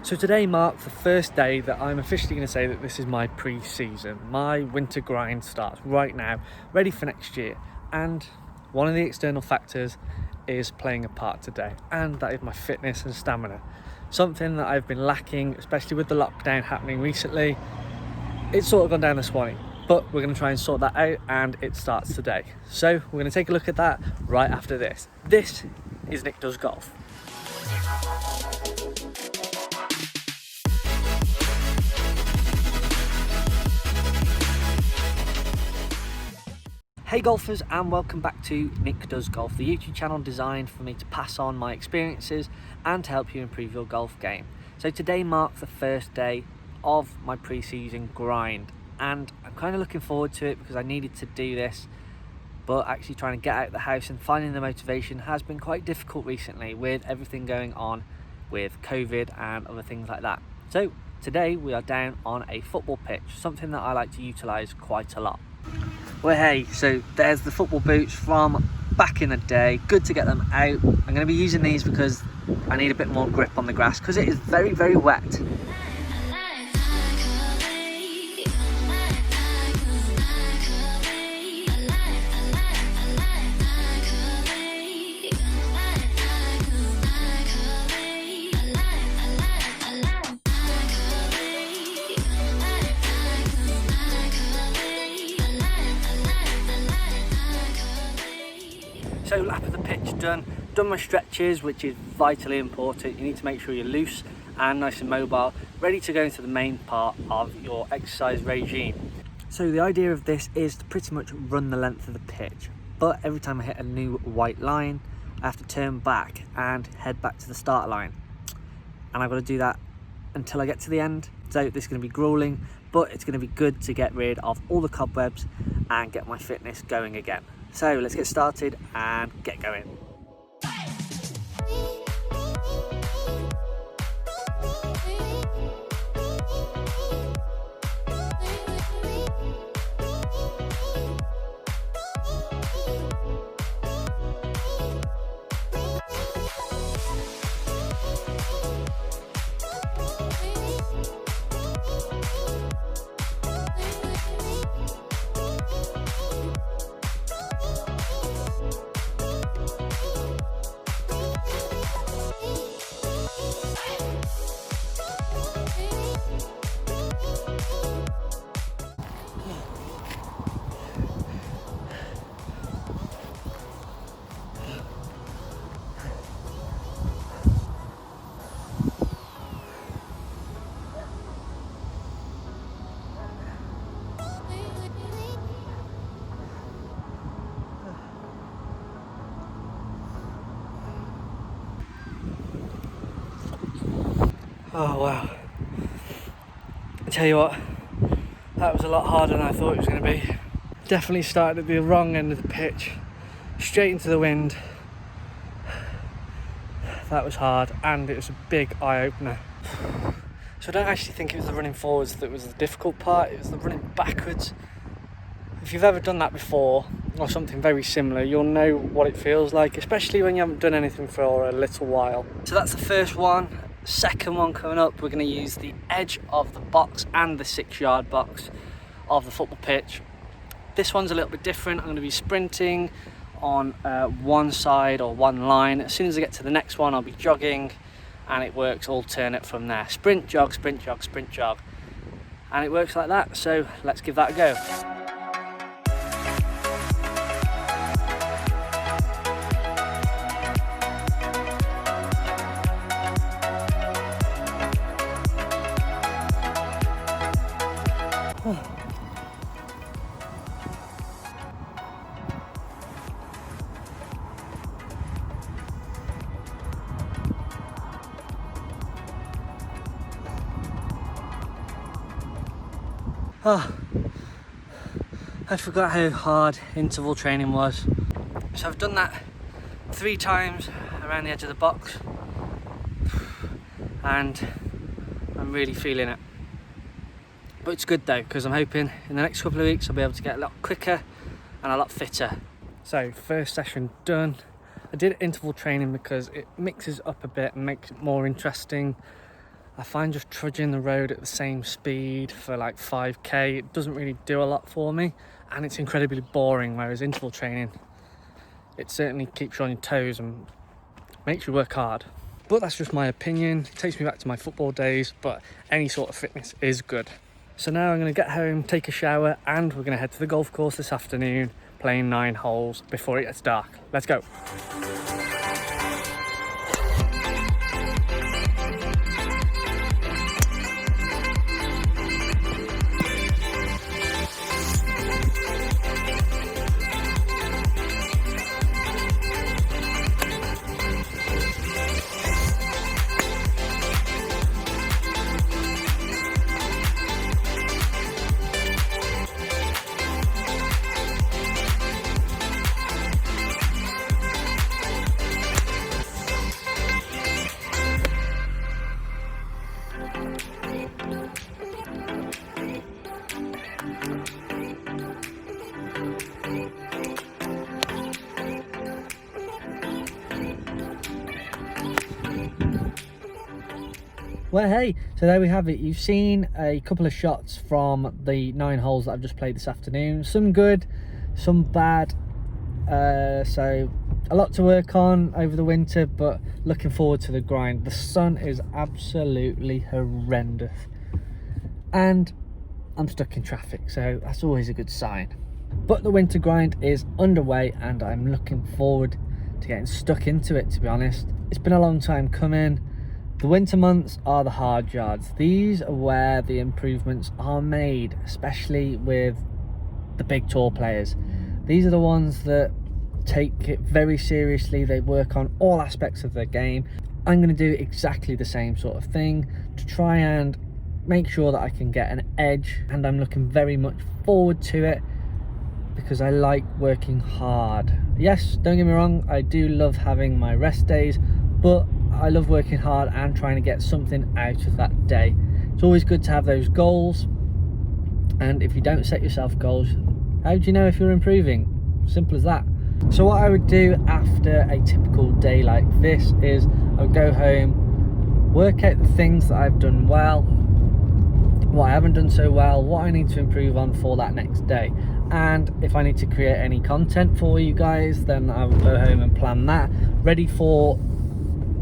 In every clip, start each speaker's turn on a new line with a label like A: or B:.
A: So today marks the first day that I'm officially going to say that this is my pre-season. My winter grind starts right now, ready for next year. And one of the external factors is playing a part today, and that is my fitness and stamina. Something that I've been lacking, especially with the lockdown happening recently. It's sort of gone down the Swanee, but we're going to try and sort that out, and it starts today. So we're going to take a look at that right after this. This is Nick Does Golf. Hey golfers, and welcome back to Nick Does Golf, the YouTube channel designed for me to pass on my experiences and to help you improve your golf game. So today marks the first day of my pre-season grind, and I'm kind of looking forward to it because I needed to do this, but actually trying to get out of the house and finding the motivation has been quite difficult recently with everything going on with COVID and other things like that. So today we are down on a football pitch, something that I like to utilise quite a lot. Well, hey, so there's the football boots from back in the day. Good to get them out. I'm going to be using these because I need a bit more grip on the grass because it is very, very wet. So lap of the pitch done my stretches, which is vitally important. You need to make sure you're loose and nice and mobile, ready to go into the main part of your exercise regime. So the idea of this is to pretty much run the length of the pitch, but every time I hit a new white line, I have to turn back and head back to the start line. And I've got to do that until I get to the end. So this is going to be grueling, but it's going to be good to get rid of all the cobwebs and get my fitness going again. So let's get started and get going. Oh wow, I tell you what, that was a lot harder than I thought it was going to be. Definitely started at the wrong end of the pitch, straight into the wind. That was hard, and it was a big eye-opener. So I don't actually think it was the running forwards that was the difficult part, it was the running backwards. If you've ever done that before, or something very similar, you'll know what it feels like, especially when you haven't done anything for a little while. So that's the first one. Second one coming up, we're going to use the edge of the box and the 6-yard box of the football pitch. This one's a little bit different. I'm going to be sprinting on one side or one line. As soon as I get to the next one, I'll be jogging, and it works alternate from there. Sprint, jog, sprint, jog, sprint, jog. And it works like that, so let's give that a go. Oh, I forgot how hard interval training was. So I've done that 3 times around the edge of the box, and I'm really feeling it. But it's good though, because I'm hoping in the next couple of weeks I'll be able to get a lot quicker and a lot fitter. So first session done. I did interval training because it mixes up a bit and makes it more interesting. I find just trudging the road at the same speed for like 5k, it doesn't really do a lot for me, and it's incredibly boring, whereas interval training, it certainly keeps you on your toes and makes you work hard. But that's just my opinion. It takes me back to my football days, but any sort of fitness is good. So now I'm going to get home, take a shower, and we're going to head to the golf course this afternoon, playing 9 holes before it gets dark. Let's go. Well, hey, so there we have it. You've seen a couple of shots from the 9 holes that I've just played this afternoon. Some good, some bad. So a lot to work on over the winter, but looking forward to the grind. The sun is absolutely horrendous, and I'm stuck in traffic, so that's always a good sign. But the winter grind is underway, and I'm looking forward to getting stuck into it, to be honest. It's been a long time coming. The winter months are the hard yards. These are where the improvements are made, especially with the big tour players. These are the ones that take it very seriously. They work on all aspects of their game. I'm going to do exactly the same sort of thing to try and make sure that I can get an edge, and I'm looking very much forward to it because I like working hard. Yes, don't get me wrong, I do love having my rest days, but I love working hard and trying to get something out of that day. It's always good to have those goals, and if you don't set yourself goals, how do you know if you're improving? Simple as that. So what I would do after a typical day like this is I would go home, work out the things that I've done well, what I haven't done so well, what I need to improve on for that next day, and if I need to create any content for you guys, then I will go home and plan that ready for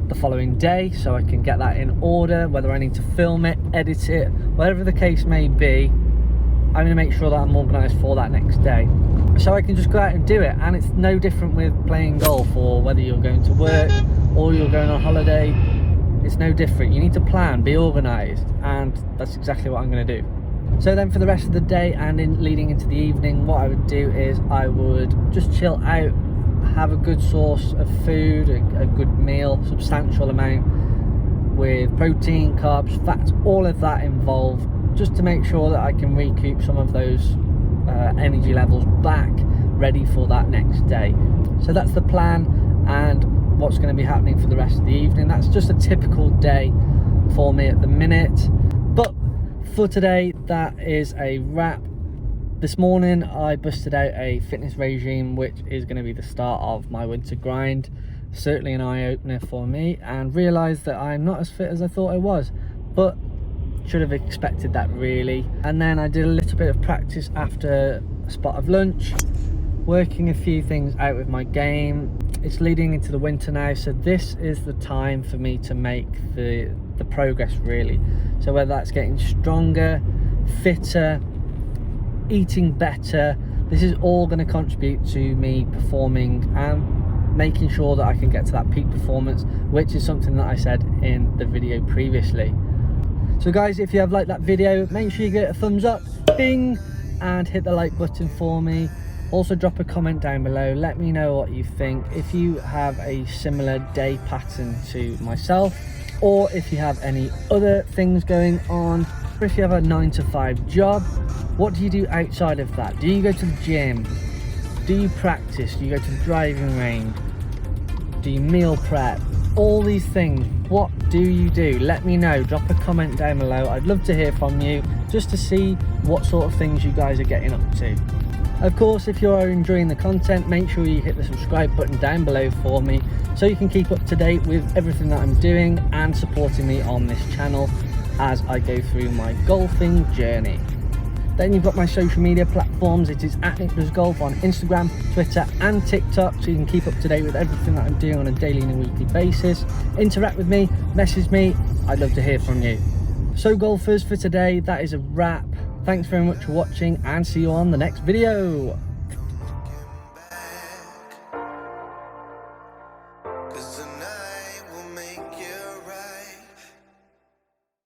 A: the following day, so I can get that in order. Whether I need to film it, edit it, whatever the case may be, I'm going to make sure that I'm organised for that next day, so I can just go out and do it. And it's no different with playing golf, or whether you're going to work or you're going on holiday. It's no different. You need to plan, be organised, and that's exactly what I'm going to do. So then for the rest of the day and in leading into the evening, what I would do is I would just chill out, have a good source of food, a good meal, substantial amount, with protein, carbs, fats, all of that involved, just to make sure that I can recoup some of those energy levels back, ready for that next day. So that's the plan, and what's going to be happening for the rest of the evening. That's just a typical day for me at the minute. But for today, that is a wrap. This morning I busted out a fitness regime, which is going to be the start of my winter grind. Certainly an eye-opener for me, and realised that I'm not as fit as I thought I was, but should have expected that really. And then I did a little bit of practice after a spot of lunch, working a few things out with my game. It's leading into the winter now, so this is the time for me to make the progress really. So whether that's getting stronger, fitter, eating better, this is all going to contribute to me performing and making sure that I can get to that peak performance, which is something that I said in the video previously. So guys, if you have liked that video, make sure you give it a thumbs up, bing, and hit the like button for me. Also drop a comment down below, let me know what you think, if you have a similar day pattern to myself, or if you have any other things going on, or if you have a 9-to-5 job. What do you do outside of that? Do you go to the gym? Do you practice? Do you go to the driving range? Do you meal prep? All these things, what do you do? Let me know, drop a comment down below. I'd love to hear from you, just to see what sort of things you guys are getting up to. Of course, if you are enjoying the content, make sure you hit the subscribe button down below for me, so you can keep up to date with everything that I'm doing and supporting me on this channel as I go through my golfing journey. Then you've got my social media platforms. It is @NickDoesGolf on Instagram, Twitter and TikTok, so you can keep up to date with everything that I'm doing on a daily and a weekly basis. Interact with me, message me, I'd love to hear from you. So golfers, for today, that is a wrap. Thanks very much for watching and see you on the next video.